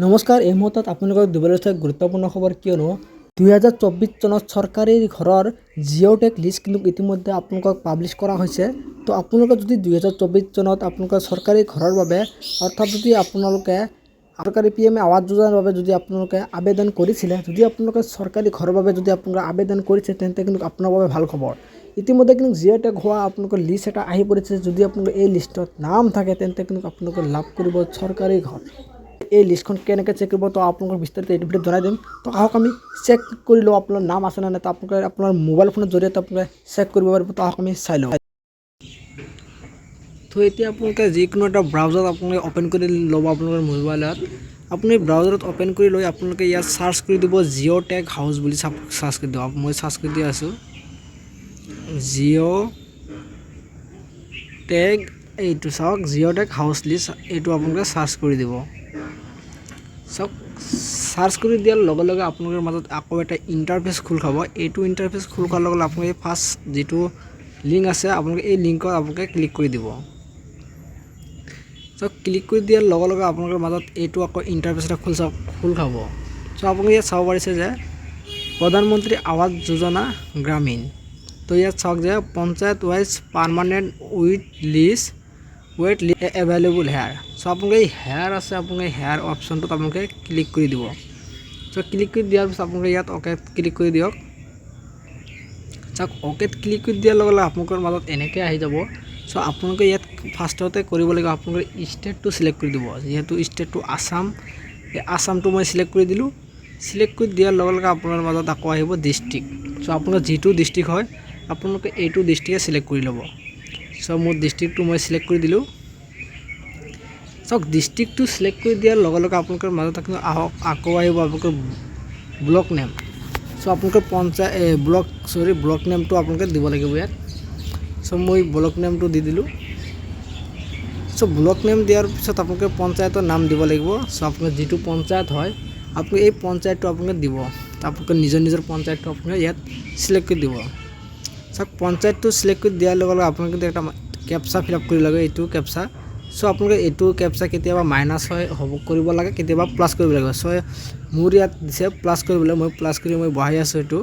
নমস্কাৰ, এই মুহূৰ্তত আপোনালোকক দিবলৈ থকা গুৰুত্বপূৰ্ণ খবৰ কিয়নো 2024 চনত চৰকাৰী ঘৰৰ জিঅ'টেক লিষ্ট কিন্তু ইতিমধ্যে আপোনালোকক পাব্লিছ কৰা হৈছে। তো আপোনালোকে যদি 2024 চনত আপোনালোকৰ চৰকাৰী ঘৰৰ বাবে অৰ্থাৎ যদি আপোনালোকে চৰকাৰী PM আৱাস যোজনাৰ বাবে যদি আপোনালোকে আবেদন কৰিছিলে, যদি আপোনালোকে চৰকাৰী ঘৰৰ বাবে যদি আপোনালোকে আবেদন কৰিছে, তেন্তে কিন্তু আপোনাৰ বাবে ভাল খবৰ। ইতিমধ্যে কিন্তু জিঅ'টেক হোৱা আপোনালোকৰ লিষ্ট এটা আহি পৰিছে। যদি আপোনালোকৰ এই লিষ্টত নাম থাকে, তেন্তে কিন্তু আপোনালোকে লাভ কৰিব চৰকাৰী ঘৰ। এই লিষ্টখন কেনেকৈ চেক কৰিব তো আপোনালোকক বিস্তাৰিত এইটো ভিডিঅ'ত জনাই দিম। তো আহক আমি চেক কৰি লওঁ আপোনাৰ নাম আছে নে নাই। তো আপোনালোকে আপোনাৰ মোবাইল ফোনৰ জৰিয়তে আপোনালোকে চেক কৰিব পাৰিব। তো আহক আমি চাই লওঁ। তো এতিয়া আপোনালোকে যিকোনো এটা ব্ৰাউজাৰ আপোনালোকে অ'পেন কৰি ল'ব আপোনালোকৰ মোবাইলত। আপুনি ব্ৰাউজাৰত অ'পেন কৰি লৈ আপোনালোকে ইয়াত চাৰ্চ কৰি দিব জিঅ'টেক হাউচ বুলি চাৰ্চ কৰি দিব। মই চাৰ্চ কৰি দি আছোঁ জিঅ'টেক, এইটো চাওক জিঅ'টেক হাউচ লিষ্ট, এইটো আপোনালোকে চাৰ্চ কৰি দিব। চাওক চাৰ্চ কৰি দিয়াৰ লগে লগে আপোনালোকৰ মাজত আকৌ এটা ইণ্টাৰফেচ খোল খাব। এইটো ইণ্টাৰফেচ খোল খোৱাৰ লগে লগে আপোনালোকে ফাৰ্ষ্ট যিটো লিংক আছে আপোনালোকে এই লিংকত আপোনালোকে ক্লিক কৰি দিব। চ' ক্লিক কৰি দিয়াৰ লগে লগে আপোনালোকৰ মাজত এইটো আকৌ ইণ্টাৰফেচ এটা খোল খাব। চ' আপোনালোকে ইয়াত চাব পাৰিছে যে প্ৰধানমন্ত্ৰী আৱাস যোজনা গ্ৰামীণ। তো ইয়াত চাওক যে panchayat wise permanent wait list available here. So' আপোনালোকে এই হেয়াৰ আছে, আপোনালোকে হেয়াৰ অপশ্যনটোত আপোনালোকে ক্লিক কৰি দিব। চ' ক্লিক কৰি দিয়াৰ পিছত আপোনালোকে ইয়াত অ'কেত ক্লিক কৰি দিয়ক। চাওক অ'কেত ক্লিক কৰি দিয়াৰ লগে লগে আপোনালোকৰ মাজত এনেকৈ আহি যাব। চ' আপোনালোকে ইয়াত ফাৰ্ষ্টতে কৰিব লাগিব, আপোনালোকে ষ্টেটটো চিলেক্ট কৰি দিব। যিহেতু ষ্টেটটো আছাম, এই আছামটো মই চিলেক্ট কৰি দিলোঁ। চিলেক্ট কৰি দিয়াৰ লগে লগে আপোনাৰ মাজত আকৌ আহিব ডিষ্ট্ৰিক্ট। চ' আপোনাৰ যিটো ডিষ্ট্ৰিক্ট হয় আপোনালোকে এইটো ডিষ্ট্ৰিক্টে চিলেক্ট কৰি ল'ব। চ' মোৰ ডিষ্ট্ৰিক্টটো মই চিলেক্ট কৰি দিলোঁ। চাওক ডিষ্ট্ৰিক্টটো চিলেক্ট কৰি দিয়াৰ লগে লগে আপোনালোকৰ মাজত আকৌ আহিব আপোনালোকৰ ব্লক নেম। চ' আপোনালোকৰ ব্লক নেমটো আপোনালোকে দিব লাগিব ইয়াত। চ' মই ব্লক নেমটো দি দিলোঁ। চ' ব্লক নেম দিয়াৰ পিছত আপোনালোকে পঞ্চায়তৰ নাম দিব লাগিব। চ' আপোনাৰ যিটো পঞ্চায়ত হয় আপুনি এই পঞ্চায়তটো আপোনালোকে দিব। আপোনালোকে নিজৰ পঞ্চায়তটো আপোনালোকে ইয়াত চিলেক্ট কৰি দিব। চাওক পঞ্চায়তটো চিলেক্ট কৰি দিয়াৰ লগে লগে আপোনালোকে এটা কেপচা ফিল আপ কৰিব লাগে, এইটো কেপচা। চ' আপোনালোকে এইটো কেপচা কেতিয়াবা মাইনাছ কৰিব লাগে, কেতিয়াবা প্লাছ কৰিব লাগিব। চ' মোৰ ইয়াত দিছে প্লাছ কৰিবলৈ, মই প্লাছ কৰি মই বহাই আছোঁ এইটো।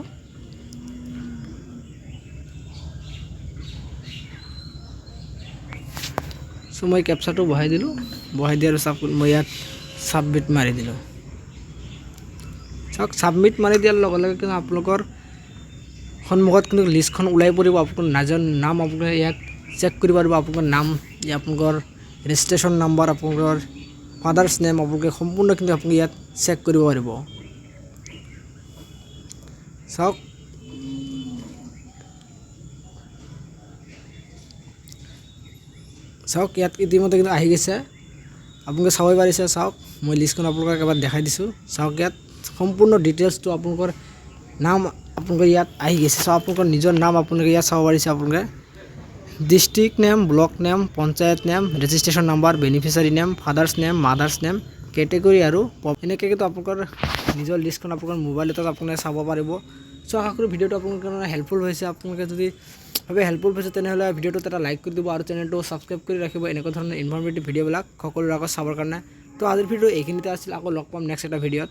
চ' মই কেপচাটো বহাই দিলোঁ। বহাই দিয়াৰ পিছত মই ইয়াত ছাবমিট মাৰি দিলোঁ। চাওক ছাবমিট মাৰি দিয়াৰ লগে লগে কিন্তু আপোনালোকৰ সন্মুখত কিন্তু লিষ্টখন ওলাই পৰিব। আপোনালোকৰ নিজৰ নাম আপোনালোকে ইয়াত চেক কৰিব পাৰিব। আপোনালোকৰ নাম, আপোনালোকৰ ৰেজিষ্ট্ৰেশ্যন নাম্বাৰ, আপোনালোকৰ ফাদাৰ্ছ নেম আপোনালোকে সম্পূৰ্ণ কিন্তু আপুনি ইয়াত চেক কৰিব পাৰিব। চাওক ইয়াত ইতিমধ্যে কিন্তু আহি গৈছে, আপোনালোকে চাব পাৰিছে। চাওক মই লিষ্টখন আপোনালোকক এবাৰ দেখাই দিছোঁ। চাওক ইয়াত সম্পূৰ্ণ ডিটেইলছটো আপোনালোকৰ নাম আপোনালোকে ইয়াত আহি গৈছে। চাওক আপোনালোকৰ নিজৰ নাম আপোনালোকে ইয়াত চাব পাৰিছে। আপোনালোকে district name, block name, panchayat name, registration number, beneficiary name, father's name, mothers name, category আৰু এনেকৈ কিন্তু আপোনালোকৰ নিজৰ লিষ্টখন আপোনালোকৰ মোবাইলতে আপোনালোকে চাব পাৰিব। চ' আশা কৰোঁ ভিডিঅ'টো আপোনালোকৰ কাৰণে হেল্পফুল হৈছে। আপোনালোকে যদি ভাবে হেল্পফুল হৈছে তেনেহ'লে ভিডিঅ'টোত এটা লাইক কৰি দিব আৰু চেনেলটো ছাবস্ক্ৰাইব কৰি ৰাখিব এনেকুৱা ধৰণৰ ইনফৰ্মেটিভ ভিডিঅ'বিলাক সকলোৰে আগত চাবৰ কাৰণে। তো আজিৰ ভিডিঅ' এইখিনিতে আছিল। আকৌ লগ পাম নেক্সট এটা ভিডিঅ'ত।